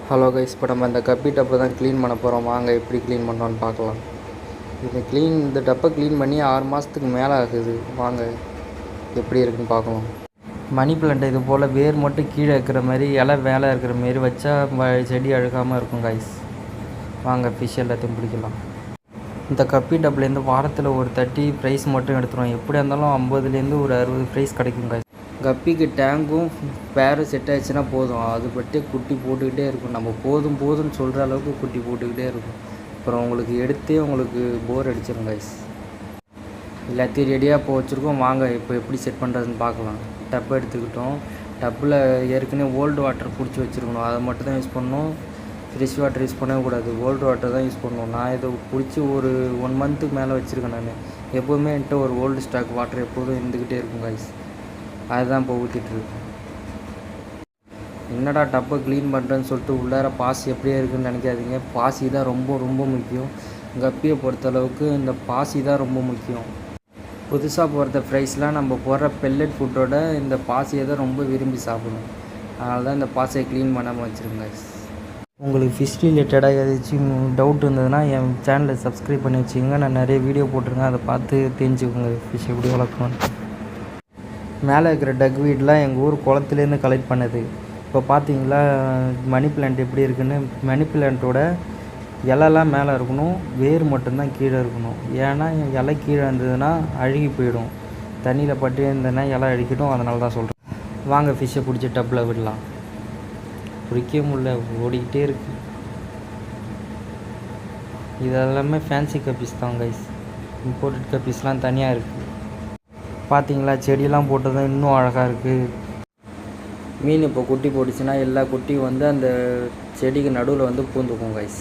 Hello guys, இப்போ நம்ம இந்த கப்பி டப்பை தான் க்ளீன் பண்ண போகிறோம். வாங்க எப்படி க்ளீன் பண்ணோன்னு பார்க்கலாம். இந்த டப்பை க்ளீன் பண்ணி 6 மாதத்துக்கு மேலே ஆகுது. வாங்க எப்படி இருக்குன்னு பார்க்கலாம். மணி பிளான்ட் இது போல் வேர் மட்டும் கீழே இருக்கிற மாதிரி, இலை மேலே இருக்கிற மாரி வச்சா செடி அழுகாமல் இருக்கும் கைஸ். வாங்க ஃபிஷ் எல்லாத்தையும் பிடிக்கலாம். இந்த கப்பி டப்புலேருந்து வாரத்தில் ஒரு 30 ப்ரைஸ் மட்டும் எடுத்துருவோம். எப்படியா இருந்தாலும் 50லேருந்து ஒரு 60 ப்ரைஸ் கிடைக்கும் கைஸ். கப்பிக்கு டேங்கும் பேரும் செட் ஆகிடுச்சுன்னா போதும். அது பற்றி குட்டி போட்டுக்கிட்டே இருக்கும். நம்ம போதும்னு சொல்கிற அளவுக்கு குட்டி போட்டுக்கிட்டே இருக்கும். அப்புறம் உங்களுக்கு போர் அடிச்சிடும் கைஸ். எல்லாத்தையும் ரெடியாக இப்போ வச்சுருக்கோம். வாங்க இப்போ எப்படி செட் பண்ணுறதுன்னு பார்க்கலாம். டப்பை எடுத்துக்கிட்டோம். டப்பில் ஏற்கனவே ஓல்டு வாட்டர் பிடிச்சி வச்சுருக்கணும். அதை மட்டும் தான் யூஸ் பண்ணணும். ஃப்ரெஷ் வாட்டர் யூஸ் பண்ணவே கூடாது. ஓல்டு வாட்டர் தான் யூஸ் பண்ணணும். நான் இதை பிடிச்சி ஒரு 1 மந்த்துக்கு மேலே வச்சுருக்கேன். நான் எப்போவுமே என்கிட்ட ஒரு ஓல்டு ஸ்டாக் வாட்டர் எப்போதும் இருந்துக்கிட்டே இருக்கும் கைஸ். அதுதான் இப்போ ஊற்றிட்டுருக்கு. என்னடா டப்பை க்ளீன் பண்ணுறேன்னு சொல்லிட்டு உள்ளார பாசி எப்படியே இருக்குதுன்னு நினைக்காதீங்க. பாசி தான் ரொம்ப முக்கியம். கப்பியை பொறுத்தளவுக்கு இந்த பாசி தான் ரொம்ப முக்கியம். புதுசாக போடுற ஃப்ரைஸ்லாம் நம்ம போடுற பெல்லட் ஃபுட்டோட இந்த பாசியை தான் ரொம்ப விரும்பி சாப்பிடணும். அதனால தான் இந்த பாசியை க்ளீன் பண்ணாமல் வச்சுருங்க. உங்களுக்கு ஃபிஷ் ரிலேட்டடாக ஏதாச்சும் டவுட் இருந்ததுன்னா என் சேனலை சப்ஸ்கிரைப் பண்ணி வச்சுக்கோங்க. நான் நிறைய வீடியோ போட்டிருக்கேன். அதை பார்த்து தெரிஞ்சுக்கோங்க ஃபிஷ் எப்படி வளர்க்கணும். மேலே இருக்கிற டக் வீடெலாம் எங்கள் ஊர் குளத்துலேருந்து கலெக்ட் பண்ணது. இப்போ பார்த்தீங்களா மணி பிளான்ட் எப்படி இருக்குன்னு. மணி பிளான்ட்டோட இலைலாம் மேலே இருக்கணும், வேர் மட்டும்தான் கீழே இருக்கணும். ஏன்னா இலை கீழே இருந்ததுன்னா அழுகி போயிடும். தண்ணியில் பட்டு இருந்ததுன்னா இலை அழுகிடும். அதனால தான் சொல்கிறேன். வாங்க ஃபிஷ்ஷை பிடிச்சி டப்பில் விடலாம். பிடிக்க முடியல, ஓடிக்கிட்டே இருக்குது. இது எல்லாமே ஃபேன்சி கப்பீஸ் தான் கைஸ். இம்போர்ட்டட் கப்பீஸ்லாம் தனியாக இருக்குது. பார்த்தீங்களா செடியெல்லாம் போட்டதும் இன்னும் அழகாக இருக்குது. மீன் இப்போ குட்டி போட்டுச்சுன்னா எல்லா குட்டியும் அந்த செடிக்கு நடுவில் பூந்துக்கும் கைஸ்.